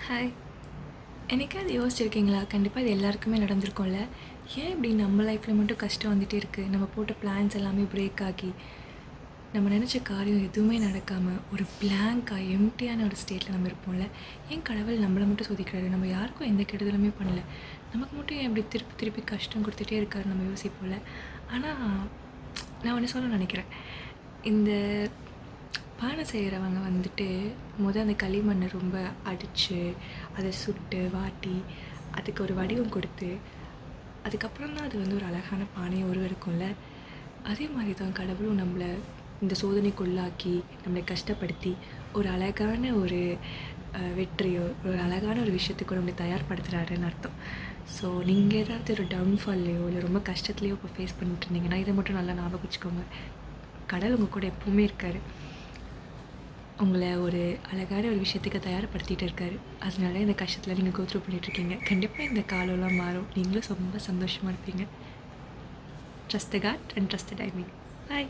Hi. என்னைக்காவது யோசிச்சிருக்கீங்களா? கண்டிப்பா இது எல்லாருக்குமே நடந்திருக்கும்ல. ஏன் இப்படி நம்ம லைஃப்ல மட்டும் கஷ்டம் வந்துட்டே இருக்கு? நம்ம போட்ட பிளான்ஸ் எல்லாமே பிரேக் ஆகி, நம்ம நெனச்ச காரியம் எதுவுமே நடக்காம, ஒரு பிளாங்க்கா எம்ப்டியான ஒரு ஸ்டேட்ல நம்ம இருப்போம்ல. ஏன் கடவுள் நம்மள மட்டும் சோதிக்கிறாரு? நம்ம யாருக்கும் எந்த கெடுதலுமே பண்ணல. நமக்கு மட்டும் ஏன் இப்படி திருப்பி திருப்பி கஷ்டம் குடுத்துட்டே இருக்காருன்னு நம்ம யோசிப்போம்ல. ஆனா, நான் ஒண்ணு சொல்ல நெனைக்கிறேன். இந்த பானை செய்கிறவங்க வந்துட்டு அந்த களிமண்ணை ரொம்ப அடித்து அதை சுட்டு வாட்டி அதுக்கு ஒரு வடிவம் கொடுத்து அதுக்கப்புறம் தான் அது வந்து ஒரு அழகான பானையை உருவெடுக்கும்ல. அதே மாதிரி தான் கடவுளும் நம்மளை இந்த சோதனைக்குள்ளாக்கி நம்மளை கஷ்டப்படுத்தி ஒரு அழகான ஒரு வெற்றியோ ஒரு அழகான ஒரு விஷயத்துக்கு நம்மளை தயார்படுத்துகிறாருன்னு அர்த்தம். ஸோ நீங்கள் ஏதாவது ஒரு டவுன்ஃபால்லையோ இல்லை ரொம்ப கஷ்டத்துலையோ இப்போ ஃபேஸ் பண்ணிட்டு இருந்தீங்கன்னா இதை மட்டும் நல்லா ஞாபகம் வச்சுக்கோங்க. கடவுள் உங்கள் கூட எப்பவுமே இருக்கார். உங்களை ஒரு அழகான ஒரு விஷயத்துக்கு தயார்படுத்திகிட்டு இருக்காரு. அதனால இந்த கஷ்டத்தில் நீங்கள் கோத்ரூ பண்ணிகிட்ருக்கீங்க. கண்டிப்பாக இந்த காலம்லாம் மாறும். நீங்களும் ரொம்ப சந்தோஷமாக இருப்பீங்க. Trust the God and trust the timing. Bye.